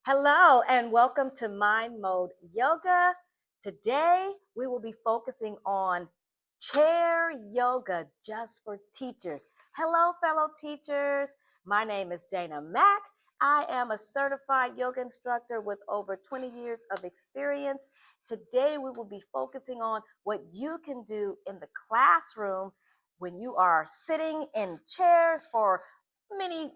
Hello and welcome to Mind Mode Yoga. Today we will be focusing on chair yoga just for teachers. Hello, fellow teachers. My name is Dana Macc. I am a certified yoga instructor with over 20 years of experience. Today we will be focusing on what you can do in the classroom when you are sitting in chairs for many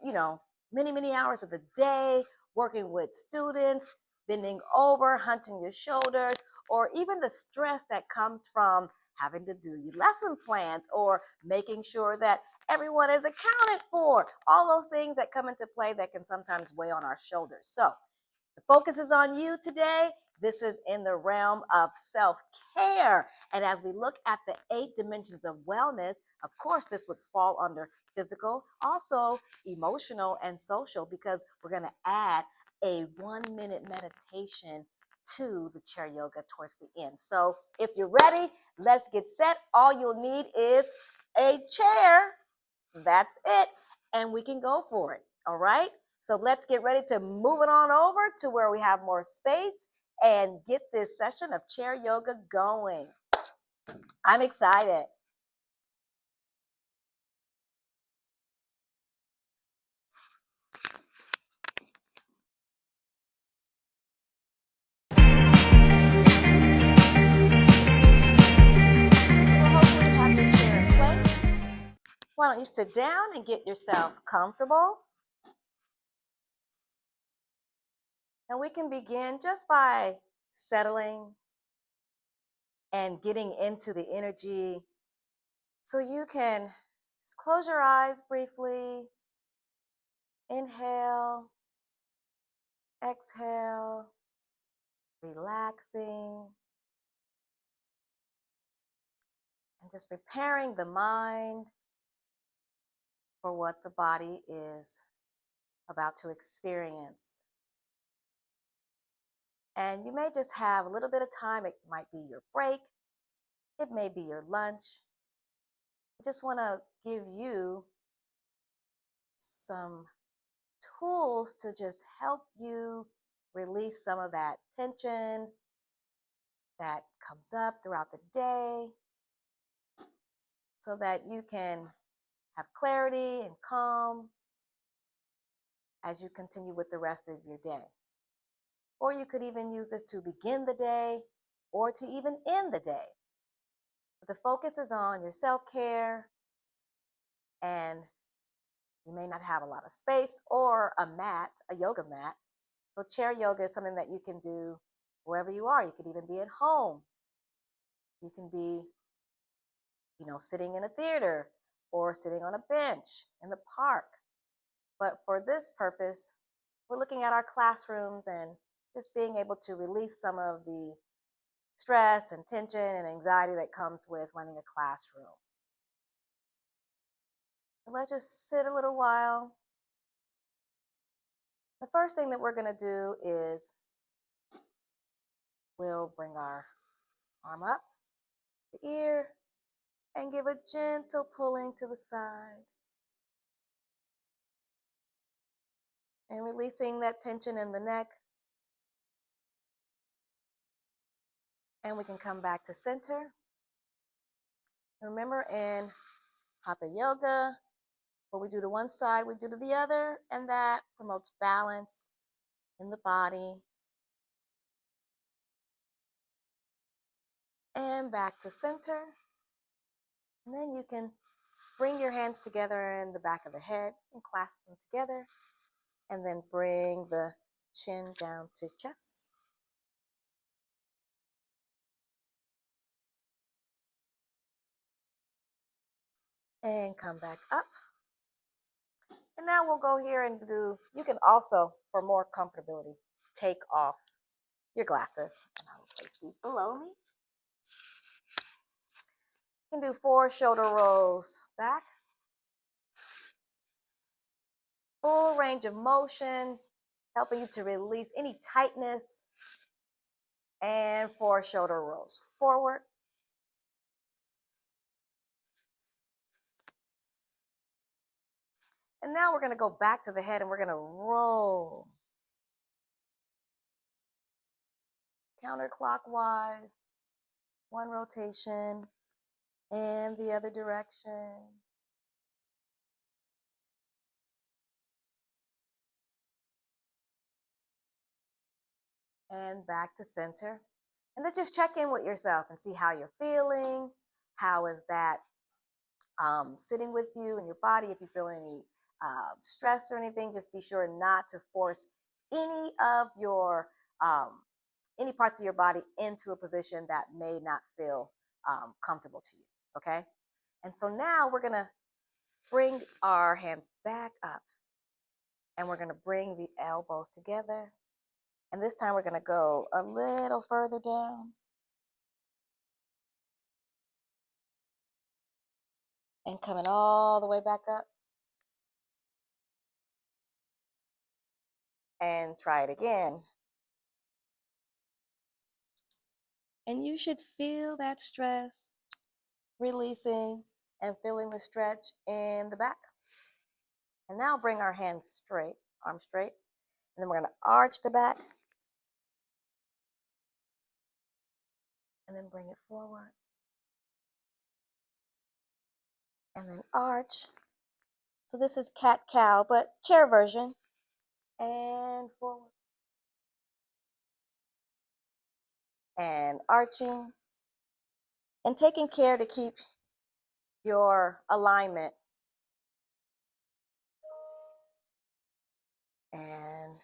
hours of the day working with students, bending over, hunching your shoulders, or even the stress that comes from having to do your lesson plans or making sure that everyone is accounted for. All those things that come into play that can sometimes weigh on our shoulders. So the focus is on you today. This is in the realm of self-care. And as we look at the 8 dimensions of wellness, of course, this would fall under physical, also emotional and social, because we're going to add a 1 minute meditation to the chair yoga towards the end. So if you're ready, let's get set. All you'll need is a chair. That's it. And we can go for it. All right. So let's get ready to move it on over to where we have more space and get this session of chair yoga going. I'm excited. So hopefully you have your chair in place. Why don't you sit down and get yourself comfortable? And we can begin just by settling and getting into the energy. So you can just close your eyes briefly, inhale, exhale, relaxing, and just preparing the mind for what the body is about to experience. And you may just have a little bit of time. It might be your break. It may be your lunch. I just want to give you some tools to just help you release some of that tension that comes up throughout the day so that you can have clarity and calm as you continue with the rest of your day. Or you could even use this to begin the day or to even end the day. But the focus is on your self-care, and you may not have a lot of space or a mat, a yoga mat. So chair yoga is something that you can do wherever you are. You could even be at home. You can be, sitting in a theater or sitting on a bench in the park. But for this purpose, we're looking at our classrooms and just being able to release some of the stress and tension and anxiety that comes with running a classroom. So let's just sit a little while. The first thing that we're going to do is we'll bring our arm up the ear and give a gentle pulling to the side and releasing that tension in the neck. And we can come back to center. Remember, in Hatha Yoga, what we do to one side, we do to the other, and that promotes balance in the body. And back to center. And then you can bring your hands together in the back of the head and clasp them together. And then bring the chin down to chest. And come back up. And now we'll go here and you can also, for more comfortability, take off your glasses. And I will place these below me. You can do 4 shoulder rolls back. Full range of motion, helping you to release any tightness. And 4 shoulder rolls forward. And now we're going to go back to the head and we're going to roll. counterclockwise, one rotation, and the other direction. And back to center. And then just check in with yourself and see how you're feeling. How is that sitting with you and your body? If you feel any stress or anything, just be sure not to force any of your any parts of your body into a position that may not feel comfortable to you. Okay. And so now we're gonna bring our hands back up, and we're gonna bring the elbows together. And this time we're gonna go a little further down. And coming all the way back up. And try it again. And you should feel that stress releasing and feeling the stretch in the back. And now bring our hands straight, arms straight. And then we're going to arch the back. And then bring it forward. And then arch. So this is cat-cow, but chair version. And forward. And arching. And taking care to keep your alignment. And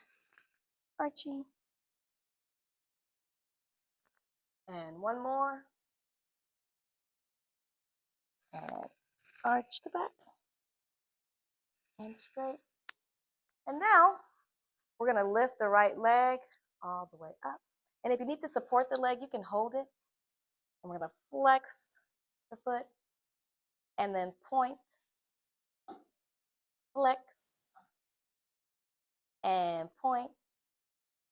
arching. And one more. And arch the back. And straight. And now we're going to lift the right leg all the way up. And if you need to support the leg, you can hold it. And we're going to flex the foot and then point, flex, and point.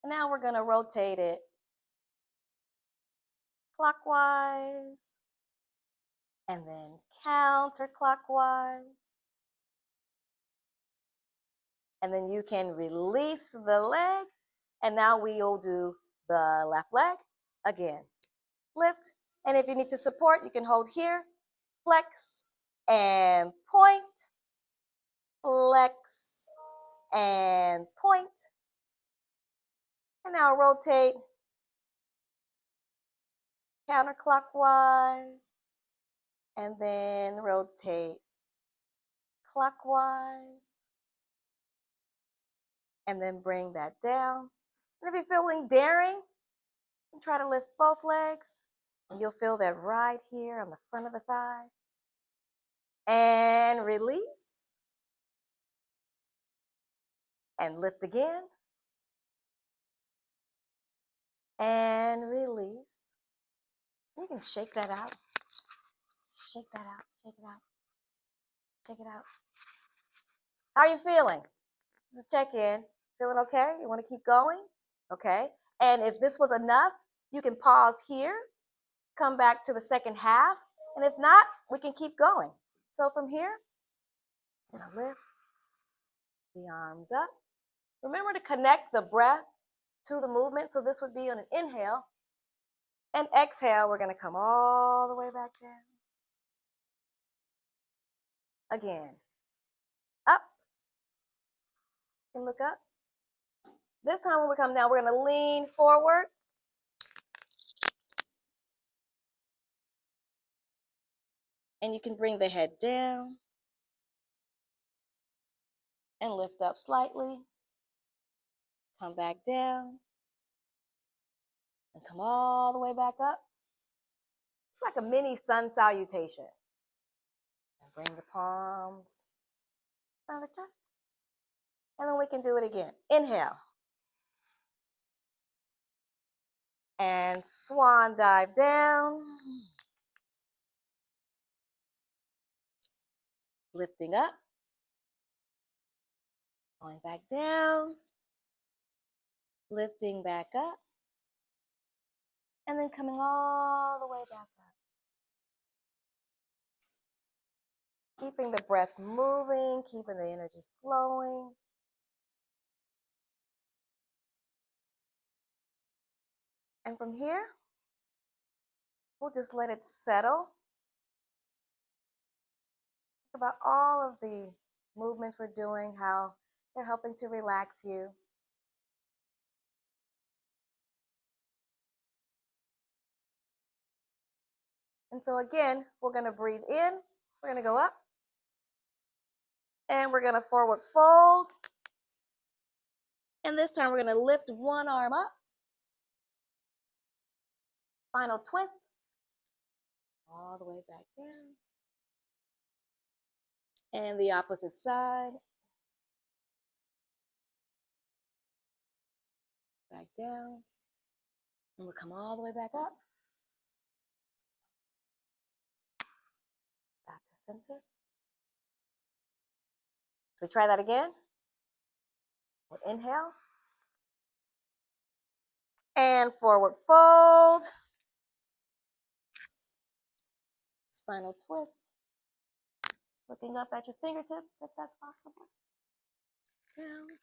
And now we're going to rotate it clockwise and then counterclockwise. And then you can release the leg. And now we'll do the left leg again. Lift. And if you need to support, you can hold here. Flex and point. Flex and point. And now rotate counterclockwise. And then rotate clockwise. And then bring that down. And if you're feeling daring, you try to lift both legs. And you'll feel that right here on the front of the thigh. And release. And lift again. And release. You can shake that out. Shake that out. Shake it out. Shake it out. How are you feeling? This is check-in. Feeling okay? You want to keep going? Okay. And if this was enough, you can pause here, come back to the second half, and if not, we can keep going. So from here, I'm going to lift the arms up. Remember to connect the breath to the movement. So this would be on an inhale. And exhale, we're going to come all the way back down. Again. Up. And look up. This time when we come down, we're going to lean forward. And you can bring the head down. And lift up slightly. Come back down. And come all the way back up. It's like a mini sun salutation. And bring the palms around the chest. And then we can do it again. Inhale. And swan dive down. Lifting up. Going back down. Lifting back up. And then coming all the way back up. Keeping the breath moving, keeping the energy flowing. And from here, we'll just let it settle. Think about all of the movements we're doing, how they're helping to relax you. And so again, we're going to breathe in, we're going to go up, and we're going to forward fold. And this time we're going to lift one arm up, final twist, all the way back down. And the opposite side, back down, and we'll come all the way back up, back to center. So we try that again. We'll inhale, and forward fold, spinal twist, looking up at your fingertips if that's possible, down,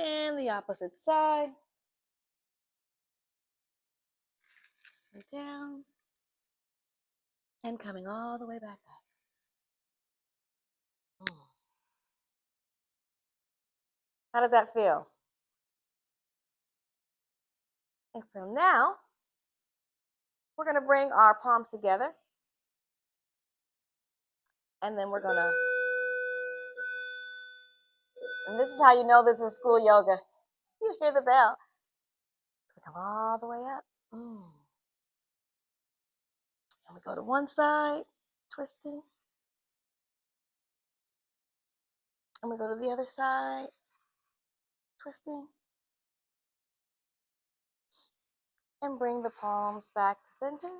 and the opposite side, and down, and coming all the way back up. How does that feel? And so now, we're going to bring our palms together, and then we're going to, and this is how you know this is school yoga. You hear the bell. So we come all the way up. And we go to one side, twisting. And we go to the other side, twisting. And bring the palms back to center.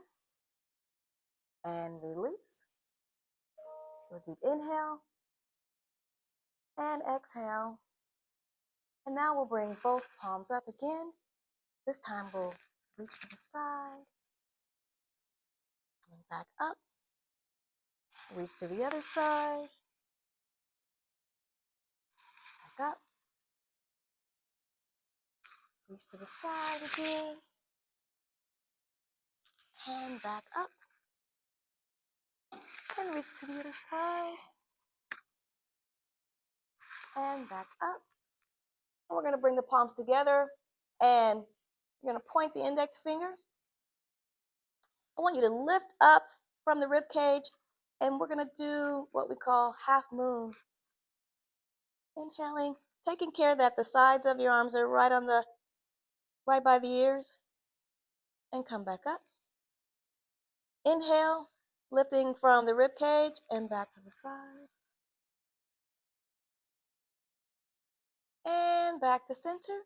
And release. Do a deep inhale. And exhale. And now we'll bring both palms up again. This time we'll reach to the side. Coming back up. Reach to the other side. Back up. Reach to the side again. And back up. And reach to the other side. And back up. And we're going to bring the palms together. And we're going to point the index finger. I want you to lift up from the rib cage. And we're going to do what we call half moon. Inhaling, taking care that the sides of your arms are right by the ears. And come back up. Inhale, lifting from the rib cage and back to the side. And back to center.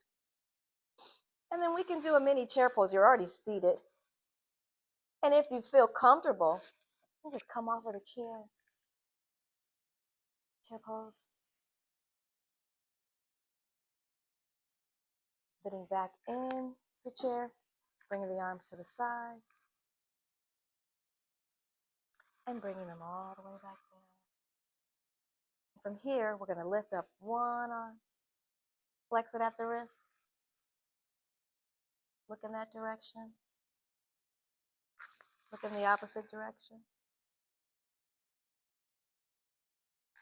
And then we can do a mini chair pose. You're already seated. And if you feel comfortable, you just come off of the chair. Chair pose. Sitting back in the chair, bringing the arms to the side. And bringing them all the way back down. From here, we're going to lift up one arm. Flex it at the wrist. Look in that direction. Look in the opposite direction.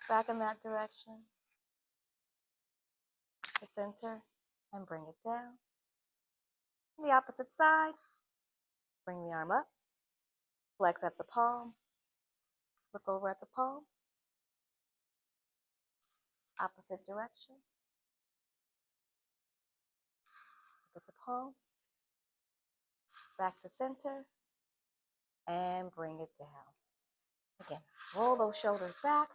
Back in that direction. To center and bring it down. On the opposite side, bring the arm up. Flex at the palm. Look over at the palm. Opposite direction. Look at the palm. Back to center. And bring it down. Again, roll those shoulders back.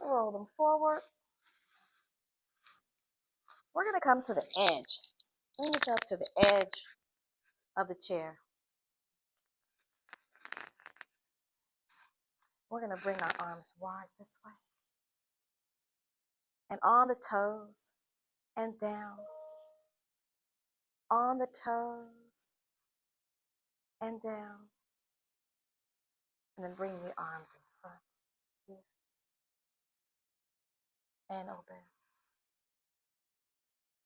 Roll them forward. We're going to come to the edge. Bring yourself to the edge of the chair. We're going to bring our arms wide this way. And on the toes and down. On the toes and down. And then bring the arms in front here. And open.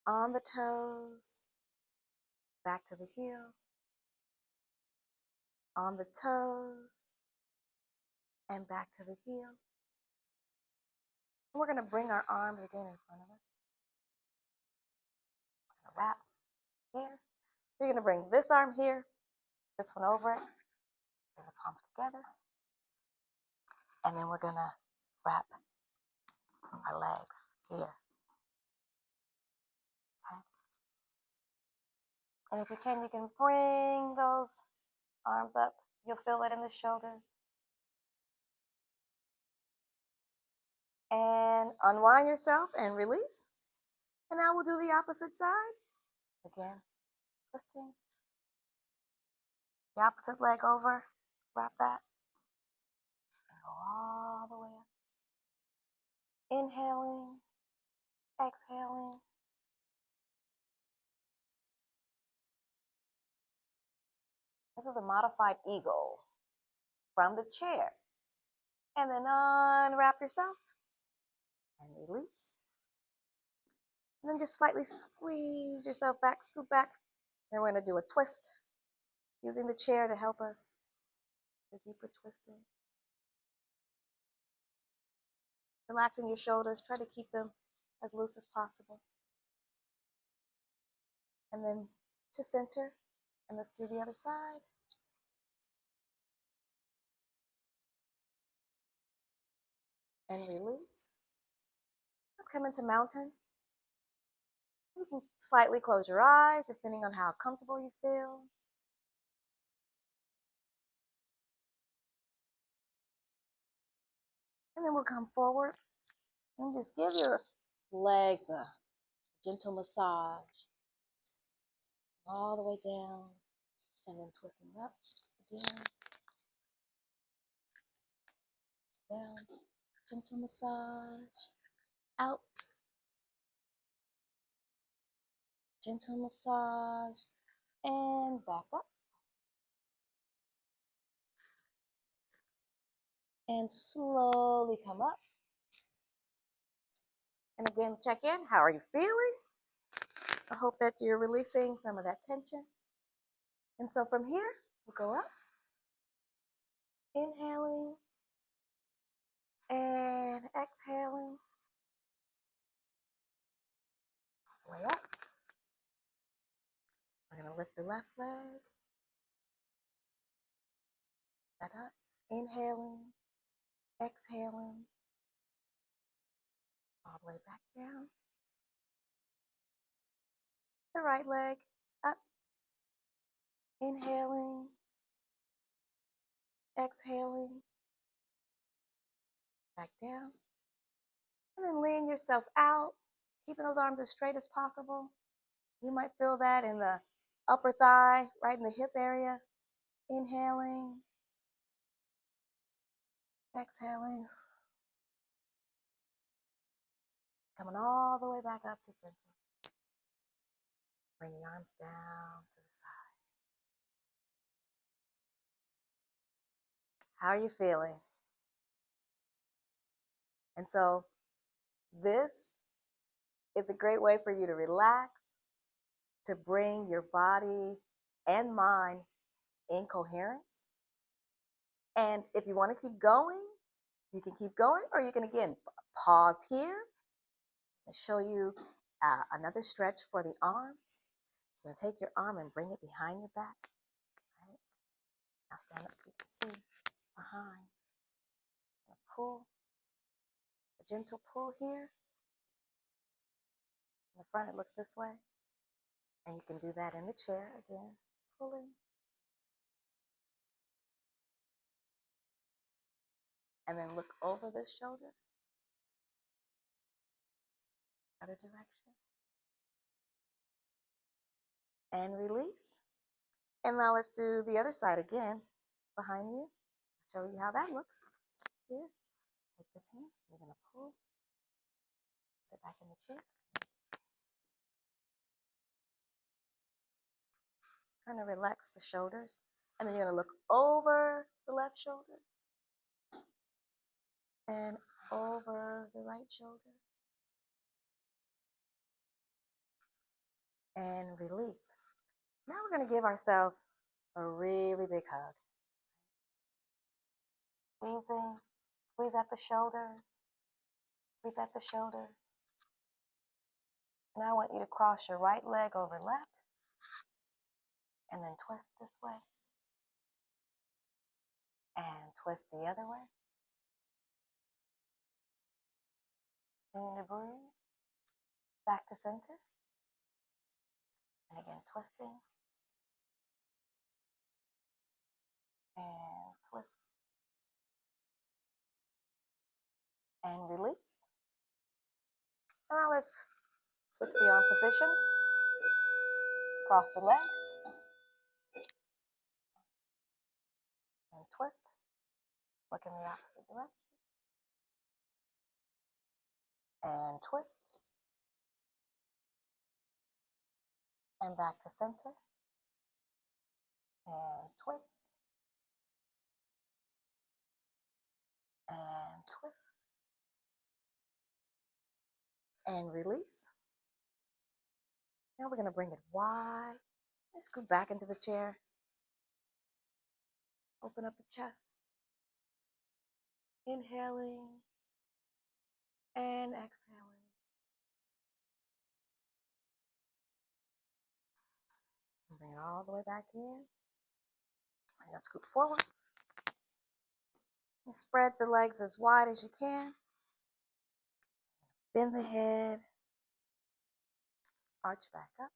On the toes back to the heel, on the toes, and back to the heel. And we're going to bring our arms again in front of us. We're going to wrap here. So you're going to bring this arm here, this one over it, bring the palms together, and then we're going to wrap our legs here. Okay. And if you can bring those arms up. You'll feel it in the shoulders. And unwind yourself and release. And now we'll do the opposite side. Again, twisting. The opposite leg over. Wrap that. And go all the way up. Inhaling. Exhaling. This is a modified eagle from the chair. And then unwrap yourself and release. And then just slightly squeeze yourself back, scoop back. Then we're going to do a twist using the chair to help us. The deeper twisting. Relaxing your shoulders. Try to keep them as loose as possible. And then to center. And let's do the other side. And release. Let's come into mountain. You can slightly close your eyes depending on how comfortable you feel. And then we'll come forward and just give your legs a gentle massage. All the way down. And then twisting up again. Down. Gentle massage. Out. Gentle massage. And back up. And slowly come up. And again, check in. How are you feeling? I hope that you're releasing some of that tension. And so from here, we'll go up. Inhaling. And exhaling. Way up. We're going to lift the left leg. That up. Inhaling. Exhaling. All the way back down. The right leg up. Inhaling. Exhaling. Back down. And then lean yourself out, keeping those arms as straight as possible. You might feel that in the upper thigh, right in the hip area. Inhaling. Exhaling. Coming all the way back up to center. Bring the arms down to the side. How are you feeling? And so this is a great way for you to relax, to bring your body and mind in coherence. And if you want to keep going, you can keep going, or you can again pause here and show you another stretch for the arms. You're going to take your arm and bring it behind your back. Right? Now stand up so you can see behind. And pull. A gentle pull here. In the front, it looks this way. And you can do that in the chair again. Pulling. And then look over this shoulder. Other direction. And release. And now let's do the other side again. Behind you. I'll show you how that looks. Here. Take this hand. You're going to pull. Sit back in the chair. Kind of relax the shoulders. And then you're going to look over the left shoulder. And over the right shoulder. And release. Now we're going to give ourselves a really big hug. Squeezing, squeeze at the shoulders, squeeze at the shoulders. And I want you to cross your right leg over left and then twist this way and twist the other way. Continue to breathe. Back to center. And again, twisting and twist and release. Now let's switch the arm positions. Cross the legs and twist. Look in the opposite direction. And twist. And back to center. And twist. And twist. And release. Now we're going to bring it wide. Let's go back into the chair. Open up the chest. Inhaling and exhaling. Bring it all the way back in. And now scoot forward. And spread the legs as wide as you can. Bend the head. Arch back up.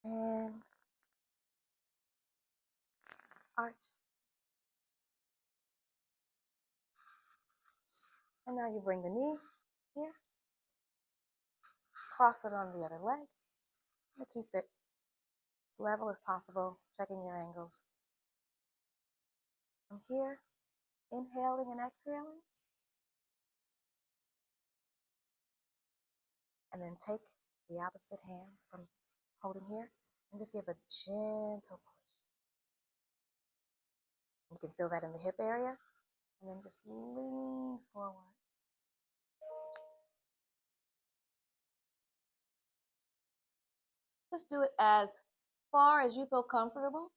And arch. And now you bring the knee here. Cross it on the other leg. And keep it as level as possible, checking your angles. From here, inhaling and exhaling. And then take the opposite hand from holding here and just give a gentle push. You can feel that in the hip area. And then just lean forward. Just do it as far as you feel comfortable.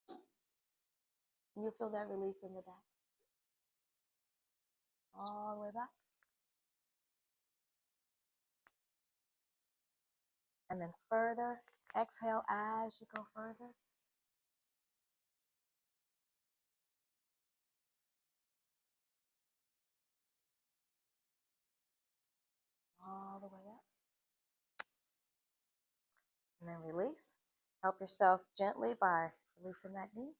And you'll feel that release in the back. All the way back. And then further, exhale as you go further. All the way up. And then release. Help yourself gently by releasing that knee.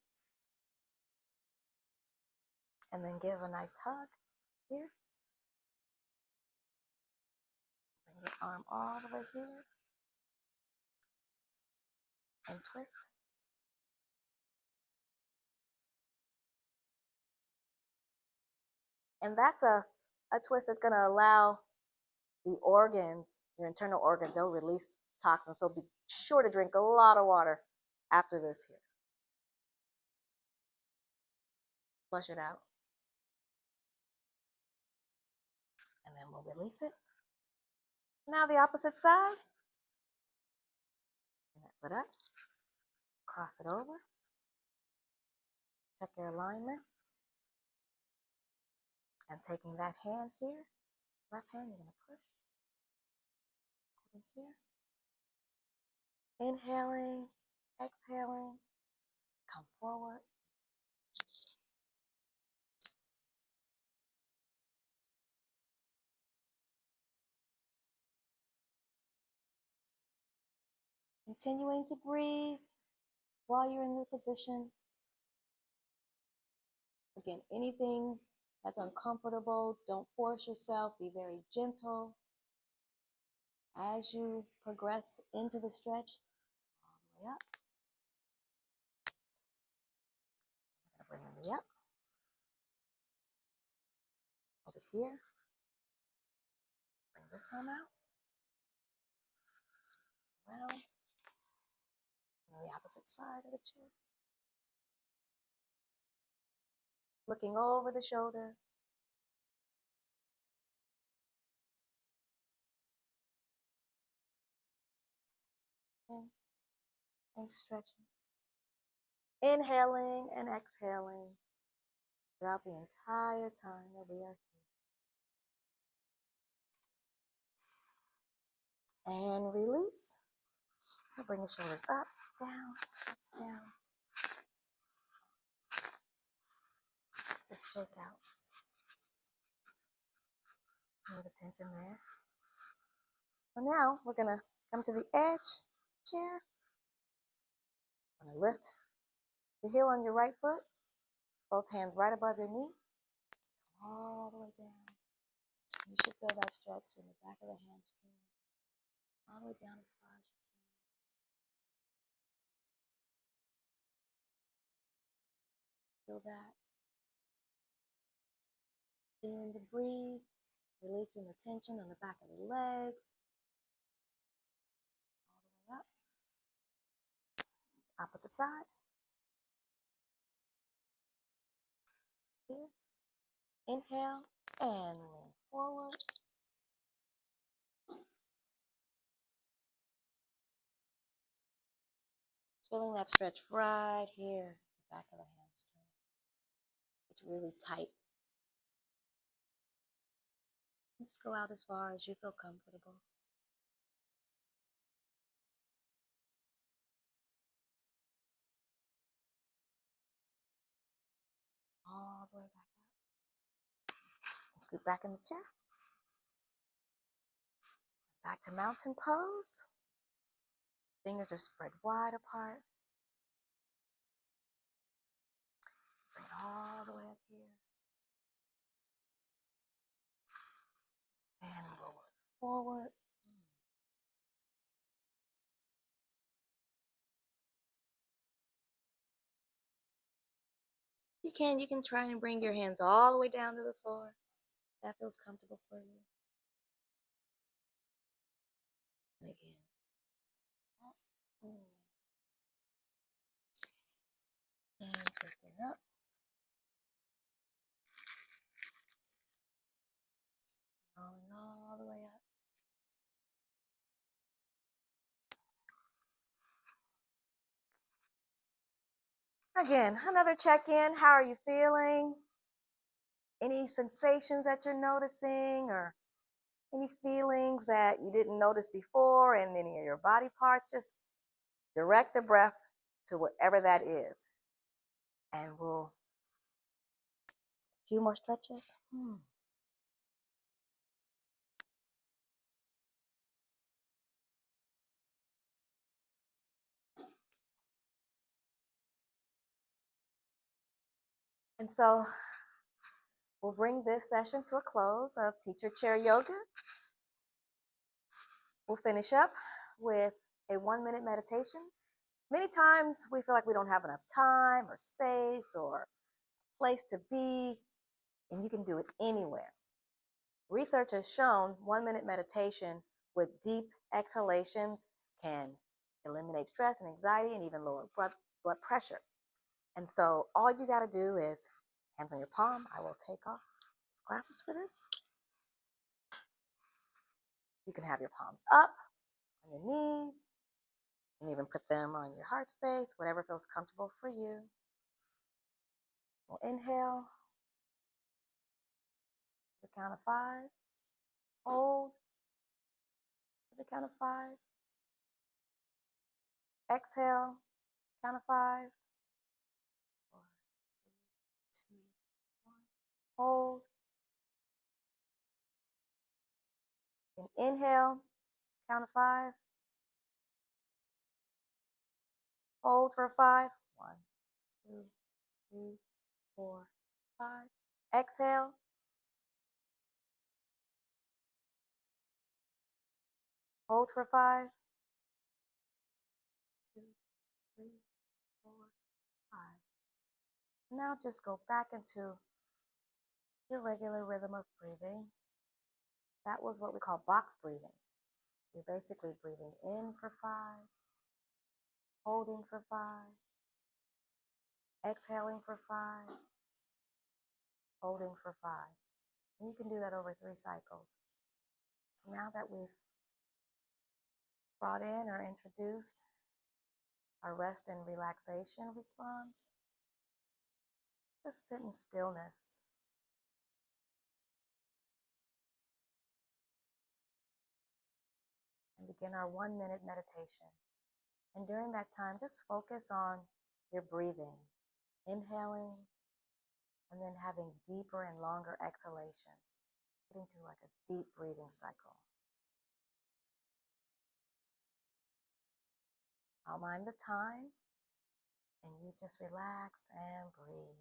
And then give a nice hug here. Bring your arm all the way here. And twist. And that's a twist that's going to allow the organs, your internal organs, they'll release toxins. So be sure to drink a lot of water after this here. Flush it out. And then we'll release it. Now the opposite side. Put up. Cross it over. Check your alignment. And taking that hand here, left hand, you're going to push. In here. Inhaling, exhaling, come forward. Continuing to breathe while you're in the position. Again, anything that's uncomfortable, don't force yourself. Be very gentle as you progress into the stretch. All the way up. I'm going to bring the knee up. Hold it here. Bring this arm out. Around. On the opposite side of the chair. Looking over the shoulder. and stretching. Inhaling and exhaling throughout the entire time that we are here. And release. We'll bring the shoulders up, down, down. Just shake out any of the tension there. So now we're going to come to the edge chair. I'm going to lift the heel on your right foot, both hands right above your knee, all the way down. You should feel that stretch in the back of the hamstring, all the way down as far as you can. Feel that. Continuing to breathe, releasing the tension on the back of the legs, all the way up. Opposite side. Here. Inhale and lean forward. Feeling that stretch right here, the back of the hamstring. It's really tight. Just go out as far as you feel comfortable. All the way back up. And scoot back in the chair. Back to mountain pose. Fingers are spread wide apart. Bring it all the way up here. And roll it forward. You can try and bring your hands all the way down to the floor. That feels comfortable for you. And again. And twisting up. Rolling all the way up. Again, another check-in. How are you feeling? Any sensations that you're noticing or any feelings that you didn't notice before in any of your body parts? Just direct the breath to whatever that is. And we'll a few more stretches. And so we'll bring this session to a close of teacher chair yoga. We'll finish up with a 1-minute meditation. Many times we feel like we don't have enough time or space or place to be, and you can do it anywhere. Research has shown 1-minute meditation with deep exhalations can eliminate stress and anxiety and even lower blood pressure. And so all you got to do is hands on your palm. I will take off glasses for this. You can have your palms up on your knees and even put them on your heart space, whatever feels comfortable for you. We'll inhale. The count of 5. Hold. To the count of 5. Exhale. Count of 5. 4, 3, 2, 1. Hold. And inhale. Count of 5. Hold for 5. 1, 2, 3, 4, 5. Exhale. Hold for 5. 2, 3, 4, 5. Now just go back into your regular rhythm of breathing. That was what we call box breathing. You're basically breathing in for 5, holding for 5, exhaling for 5, holding for 5. And you can do that over 3 cycles. So now that we've brought in or introduced our rest and relaxation response. Just sit in stillness. And begin our 1 minute meditation. And during that time, just focus on your breathing, inhaling, and then having deeper and longer exhalations, getting to like a deep breathing cycle. I'll mind the time, and you just relax and breathe.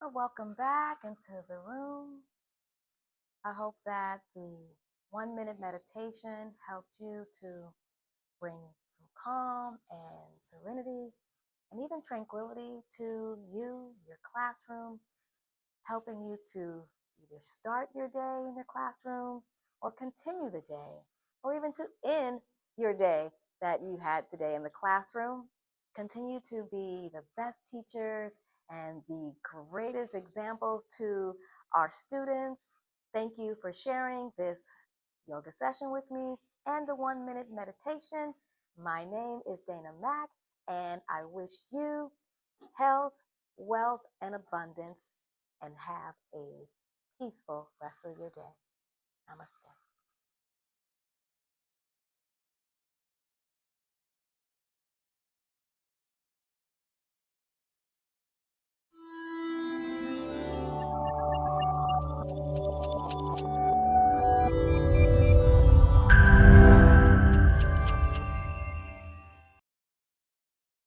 So welcome back into the room. I hope that the 1 minute meditation helped you to bring some calm and serenity and even tranquility to you, your classroom, helping you to either start your day in your classroom or continue the day, or even to end your day that you had today in the classroom. Continue to be the best teachers and the greatest examples to our students. Thank you for sharing this yoga session with me and the 1 minute meditation. My name is Dana Macc, and I wish you health, wealth, and abundance, and have a peaceful rest of your day. Namaste.